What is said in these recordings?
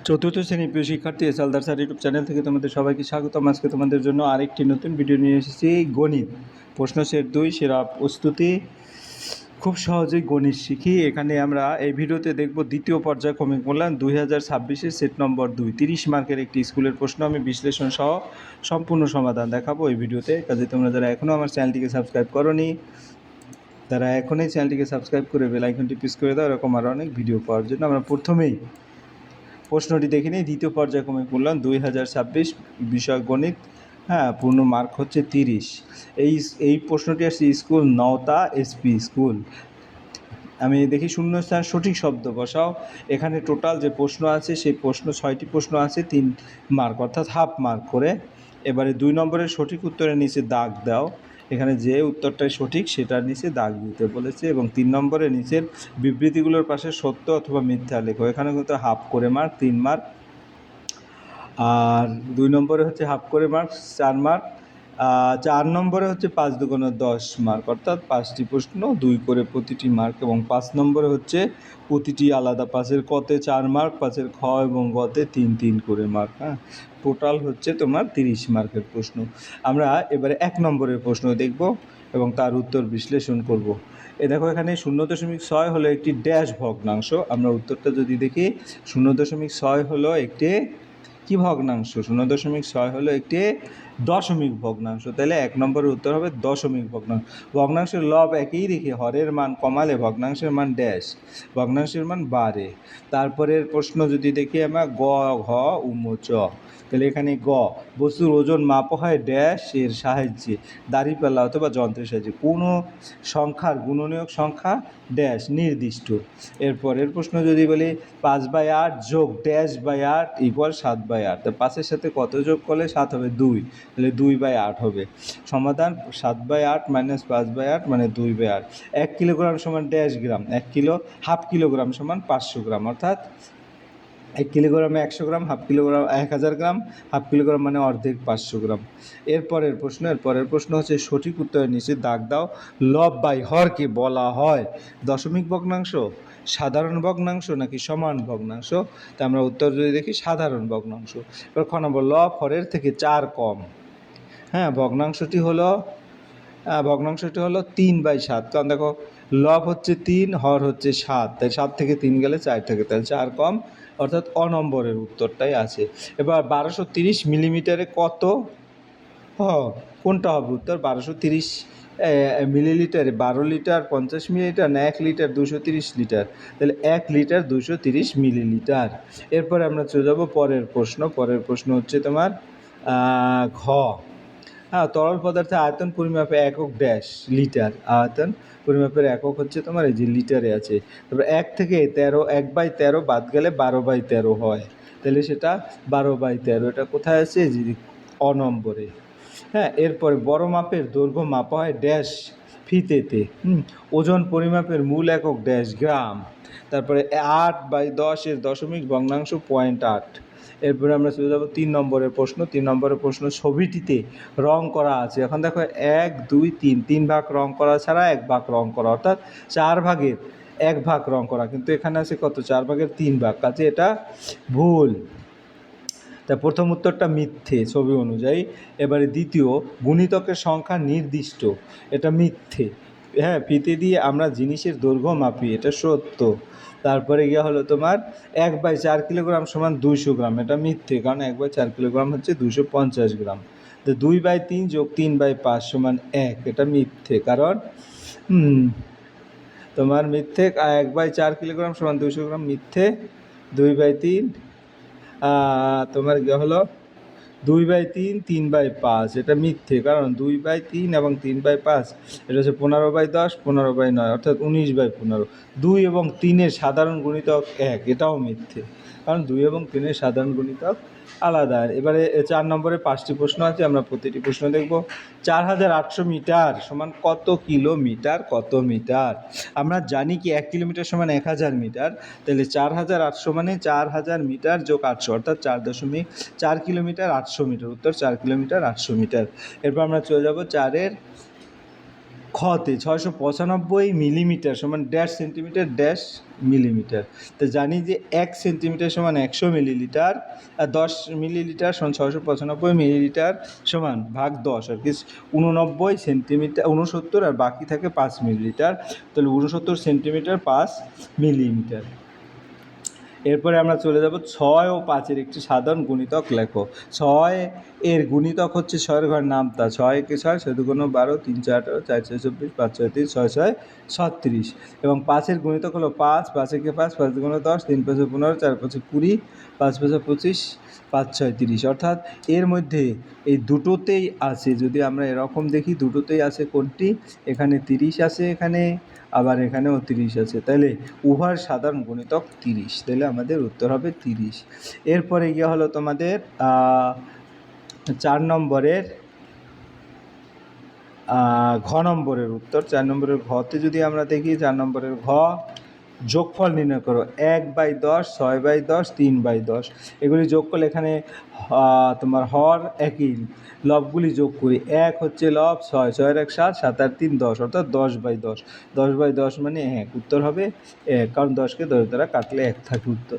চতুর্থ শ্রেণীর প্রিয় শিক্ষার্থী এসএলদার স্যার ইউটিউব চ্যানেল থেকে তোমাদের সবাইকে স্বাগতম। আজকে তোমাদের জন্য আরেকটি নতুন ভিডিও নিয়ে এসেছি। গণিত প্রশ্ন সেট 2 সেরা প্রস্তুতি। খুব সহজেই গণিত শিখি। এখানে আমরা এই ভিডিওতে দেখব দ্বিতীয় পর্যায়ক্রমিক মূল্যায়ন 2026-এর সেট নম্বর 2 30 মার্কের একটি স্কুলের প্রশ্ন। আমি বিশ্লেষণ সহ সম্পূর্ণ সমাধান দেখাবো এই ভিডিওতে। কাজে তোমরা যারা এখনও আমার চ্যানেলটিকে সাবস্ক্রাইব করোনি তারা এখনই চ্যানেলটিকে সাবস্ক্রাইব করে বেল আইকনটি প্রেস করে দাও এরকম আরও অনেক ভিডিও পাওয়ার জন্য। আমরা প্রথমেই প্রশ্নটি দেখে নিই। দ্বিতীয় পর্যায়ক্রমিক মূল্যায়ন 2026 বিষয় গণিত। পূর্ণ মার্ক হচ্ছে 30। এই প্রশ্নটি আসছে স্কুল নওতা এসপি স্কুল। আমি দেখি শূন্যস্থান সঠিক শব্দ বসাও। এখানে টোটাল যে প্রশ্ন আছে সেই প্রশ্ন 6টি প্রশ্ন আছে, 3 মার্ক অর্থাৎ হাফ মার্ক করে। এবারে 2 নম্বরের সঠিক উত্তরের নিচে দাগ দাও। এখানে যে উত্তরটাই সঠিক সেটার নিচে দাগ দিতে বলেছে এবং 3 নম্বরের নিচের বিবৃতিগুলোর পাশে সত্য অথবা মিথ্যা লেখো। এখানে কিন্তু হাফ করে মার্ক 3 মার্ক, আর 2 নম্বরে হচ্ছে হাফ করে মার্ক 4 মার্ক, 4 নম্বরে হচ্ছে 5 দুগুণে 10 মার্ক অর্থাৎ 5টি প্রশ্ন 2 করে প্রতিটি মার্ক, এবং 5 নম্বরে হচ্ছে প্রতিটি আলাদা। 5-এর কতে 4 মার্ক, 5-এর খ এবং গতে 3 করে মার্ক। টোটাল হচ্ছে তোমার 30 মার্কের প্রশ্ন। আমরা এবারে 1 নম্বরের প্রশ্ন দেখব এবং তার উত্তর বিশ্লেষণ করব। দেখো এখানে 0.6 হলো একটি ড্যাশ ভগ্নাংশ। আমরা উত্তরটা যদি দেখি 0.6 হলো একটি কি ভগ্নাংশ? 0.6 হলো একটি দশমিক ভগ্নাংশ। তাহলে 1 নম্বরের উত্তর হবে দশমিক ভগ্নাংশ। ভগ্নাংশের লব একই রেখে হরের মান কমালে ভগ্নাংশের মান ড্যাশ, ভগ্নাংশের মান বাড়ে। তারপরের প্রশ্ন যদি দেখি আমরা গ ঘ উম চ, তাহলে এখানে গ বস্তুর ওজন মাপা হয় ড্যাশ এর সাহায্যে, দাঁড়িপাল্লা অথবা যন্ত্রের সাহায্যে। কোনো সংখ্যার গুণনীয়ক সংখ্যা ড্যাশ নির্দিষ্ট। এরপরের প্রশ্ন যদি বলি 5/8 যোগ ড্যাশ বাই 8 ইকুয়াল 7/8। তো 5-এর সাথে কত যোগ করলে 7 হবে? 2, তাহলে 2/8 হবে। সমাধান 7/8 মাইনাস 5/8 মানে 2/8। 1 কিলোগ্রাম সমান ড্যাশ গ্রাম। 1 কিলো হাফ কিলোগ্রাম সমান 500 গ্রাম, অর্থাৎ 1 কিলোগ্রামে 100 গ্রাম, হাফ কিলোগ্রাম 1000 গ্রাম, হাফ কিলোগ্রাম মানে অর্ধেক 500 গ্রাম। এরপরের প্রশ্ন হচ্ছে সঠিক উত্তরের নিচে দাগ দাও। লব বাই হরকে বলা হয় দশমিক ভগ্নাংশ, সাধারণ ভগ্নাংশ নাকি সমান ভগ্নাংশ? তা আমরা উত্তর যদি দেখি সাধারণ ভগ্নাংশ। এবার খ নম্বর, লব হরের থেকে 4 কম। ভগ্নাংশটি হলো 3/7। কারণ দেখো লব হচ্ছে 3, হর হচ্ছে 7, তাই 7 থেকে 3 গেলে 4 থাকে, তাহলে 4 কম, অর্থাৎ অ নম্বরের উত্তরটাই আছে। এবার 1230 মিলিমিটারে কত? কোনটা হবে উত্তর? 1230 মিলিলিটারে 12 লিটার 50 মিলিলিটার না 1 লিটার 230 লিটার? তাহলে 1 লিটার 230 মিলিলিটার। এরপরে আমরা চলে যাব পরের প্রশ্ন হচ্ছে তোমার ঘ। তরল পদার্থের আয়তন পরিমাপে একক ড্যাশ লিটার। আয়তন পরিমাপের একক হচ্ছে তোমার এই যে লিটারে আছে। তারপর 1 থেকে 13 1/13 বাদ গেলে 12/13 হয়, তাহলে সেটা 12/13। এটা কোথায় আছে? যে অ নম্বরে। এরপরে বড় মাপের দৈর্ঘ্য মাপা হয় ড্যাশ ফিতেতে। ওজন পরিমাপের মূল একক ড্যাশ গ্রাম। তারপরে 8/10 এর দশমিক ভগ্নাংশ 0.8। এরপরে আমরা চলে যাব 3 নম্বরের প্রশ্ন। 3 নম্বরের প্রশ্ন, ছবিটিতে রং করা আছে। এখন দেখো 1 2 3 ভাগ রং করা ছাড়া 1 ভাগ রং করা, অর্থাৎ 4 ভাগের 1 ভাগ রং করা, কিন্তু এখানে আছে কত? 4 ভাগের 3 ভাগ, কাজে এটা ভুল। তা প্রথম উত্তরটা মিথ্যে ছবি অনুযায়ী। এবারে দ্বিতীয়, গুণিতকের সংখ্যা নির্দিষ্ট, এটা মিথ্যে। ফিতে দিয়ে আমরা জিনিসের দৈর্ঘ্য মাপি, এটা সত্য। তারপরে গিয়ে হলো তোমার 1/4 কিলোগ্রাম সমান 200 গ্রাম, এটা মিথ্যে, কারণ 1/4 কিলোগ্রাম হচ্ছে 250 গ্রাম। তো 2/3 যোগ 3/5 সমান 1, এটা মিথ্যে, কারণ তোমার মিথ্যে। 1/4 কিলোগ্রাম সমান 200 গ্রাম মিথ্যে। 2/3 তোমার হলো 2/3 3/5, এটা মিথ্যে, কারণ 2/3 এবং 3/5 এটা হচ্ছে 15/10 15/9, অর্থাৎ 19/15। 2 এবং 3-এর সাধারণ গুণিতক 1, এটাও মিথ্যে, কারণ 2 এবং 3-এর সাধারণ গুণিতক আলাদা। এবারে 4 নম্বরে 5টি প্রশ্ন আছে, আমরা প্রতিটি প্রশ্ন দেখব। 4800 মিটার সমান কত কিলোমিটার? কত মিটার? আমরা জানি কি 1 কিলোমিটার সমান 1000 মিটার, তাহলে 4800 মানে 4000 মিটার যোগ 800, অর্থাৎ 4 কিলোমিটার 800 মিটার। উত্তর 4 কিলোমিটার 800 মিটার। এরপর আমরা চলে যাব 4-এর খতে 695 মিলিমিটার সমান ড্যাশ সেন্টিমিটার ড্যাশ মিলিমিটার। তো জানি যে 1 সেন্টিমিটার সমান 100 মিলিলিটার, আর 10 মিলিলিটার সমান 695 মিলিলিটার সমান ভাগ 10, আর কি 89 সেন্টিমিটার 69, আর বাকি থাকে 5 মিলিলিটার। তাহলে 69 সেন্টিমিটার 5 মিলিমিটার। এরপরে আমরা চলে যাব 6 ও 5-এর একটি সাধারণ গুণিতক লেখো। 6 এর গুণিতক হচ্ছে 6-এর ঘর নামতা, 6 একে 6, 6 দুগুণ 12, 3 4 18, 4 6 24, 5 6 30, 6 6 36। এবং 5-এর গুণিতক হলো 5, 5 একে 5, 5 দুগুণ 10, 3 5 15, 4 5 20, 5 5 25, 5 6 30। অর্থাৎ এর মধ্যে এই দুটোতেই আছে, যদি আমরা এরকম দেখি দুটোতেই আছে কোনটি, এখানে 30 আছে, এখানে আবার এখানেও 30 আছে, তাহলে উভয়ের সাধারণ গুণিতক 30, তাহলে আমাদের উত্তর হবে 30। এরপরে গিয়ে হলো তোমাদের 4 নম্বরের ঘ নম্বরের উত্তর। 4 নম্বরের ঘতে যদি আমরা দেখি, 4 নম্বরের ঘ, যোগফল নির্ণয় করো 1/10, 6/10, 3/10। এগুলি যোগ করলে এখানে তোমার হর একই, লবগুলি যোগ করি, 1 হচ্ছে লব, 6, 6 1 7, 7 আর 3 10, অর্থাৎ 10/10। 10/10 মানে 1, উত্তর হবে 1, কারণ 10কে 10 দ্বারা কাটলে 1 থাকে উত্তর।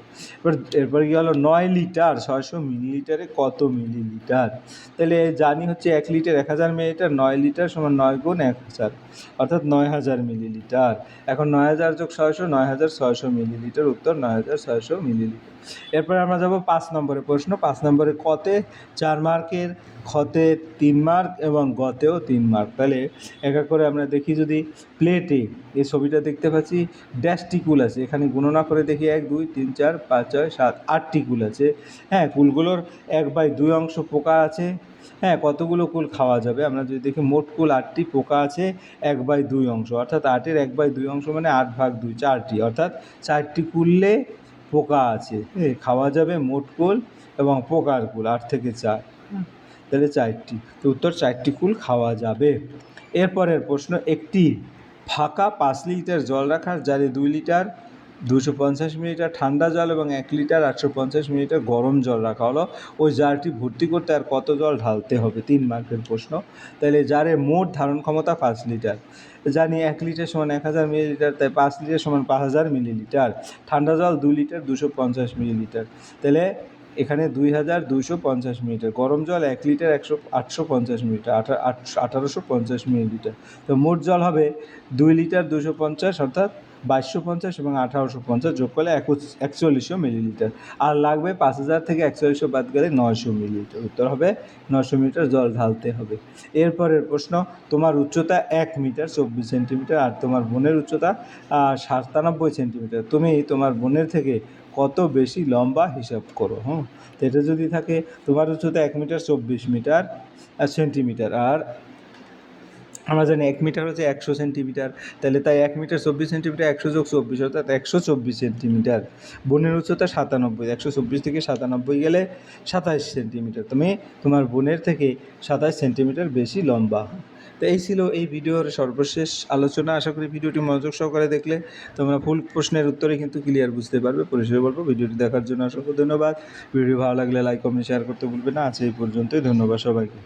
এরপর কি হলো 9 লিটার 600 মিলিলিটারে কত মিলিলিটার। তাহলে জানি হচ্ছে 1 লিটার 1000 মিলিলিটার, 9 লিটার সমান 9 গুণ 1000, অর্থাৎ 9000 মিলিলিটার। এখন 9000 যোগ 600, 9600 মিলিলিটার, উত্তর 9600 মিলিলিটার। এরপরে আমরা যাব 5 নম্বরের প্রশ্ন। 5 নম্বরে কতে 4 মার্কের, খতে 3 মার্ক এবং গতেও 3 মার্ক। তাহলে এক এক করে আমরা দেখি, যদি প্লেটে এই ছবিটা দেখতে পাচ্ছি ড্যাশটি কুল আছে, এখানে গণনা করে দেখি 1 2 3 4 5 6 7 8টি কুল আছে। হ্যাঁ, কুলগুলোর 1/2 অংশ পোকা আছে। হ্যাঁ, কতগুলো কুল খাওয়া যাবে, আমরা যদি দেখি মোট কুল 8টি, পোকা আছে 1/2 অংশ, অর্থাৎ 8-এর 1/2 অংশ মানে 8/2, 4টি, অর্থাৎ 4টি কুলে পোকা আছে, খাওয়া যাবে মোট কুল এবং পোকার কুল 8 থেকে 4, তাহলে 4টি, তো উত্তর 4টি কুল খাওয়া যাবে। এরপরের প্রশ্ন, একটি ফাঁকা 5 লিটার জল রাখার জারে 2 লিটার 250 মিলিলিটার ঠান্ডা জল এবং 1 লিটার 850 মিলিলিটার গরম জল রাখা হলো। ওই জারটি ভর্তি করতে আর কত জল ঢালতে হবে? 3 মার্কের প্রশ্ন। তাহলে জারে মোট ধারণ ক্ষমতা 5 লিটার, জানি 1 লিটার সমান 1000 মিলিলিটার, তাই 5 লিটার সমান 5000 মিলিলিটার। ঠান্ডা জল 2 লিটার 250 মিলিলিটার, তাহলে এখানে 2250 মিলিলিটার। গরম জল 1 লিটার 850 মিলিলিটার, 1850 মিলিলিটার। তো মোট জল হবে 2 লিটার 250, অর্থাৎ 2250 এবং 1850 যোগ করলে 4100 মিলিলিটার। আর লাগবে 5000 থেকে 4100 বাদ গেলে 900 মিলিলিটার, উত্তর হবে 900 মিলিলিটার জল ঢালতে হবে। এরপরের প্রশ্ন, তোমার উচ্চতা 1 মিটার 24 সেন্টিমিটার আর তোমার বোনের উচ্চতা 97 সেন্টিমিটার। তুমি তোমার বোনের থেকে কত বেশি লম্বা হিসাব করো। তো এটা যদি থাকে, তোমার উচ্চতা 1 মিটার 24 মিটার সেন্টিমিটার, আর আমরা জানি 1 মিটার হচ্ছে 100 সেন্টিমিটার, তাহলে তাই 1 মিটার 24 সেন্টিমিটার 100 যোগ 24, অর্থাৎ 124 সেন্টিমিটার। বোনের উচ্চতা 97, 124 থেকে 97 গেলে 27 সেন্টিমিটার। তুমি তোমার বোনের থেকে 27 সেন্টিমিটার বেশি লম্বা। তো এই ছিল এই ভিডিওর সর্বশেষ আলোচনা। আশা করি ভিডিওটি মনোযোগ সহকারে দেখলে তোমরা ফুল প্রশ্নের উত্তরে কিন্তু ক্লিয়ার বুঝতে পারবে। পরিশেষে বলবো, ভিডিওটি দেখার জন্য অসংখ্য ধন্যবাদ। ভিডিও ভালো লাগলে লাইক কমেন্ট শেয়ার করতে ভুলবে না। আজ এই পর্যন্তই, ধন্যবাদ সবাইকে।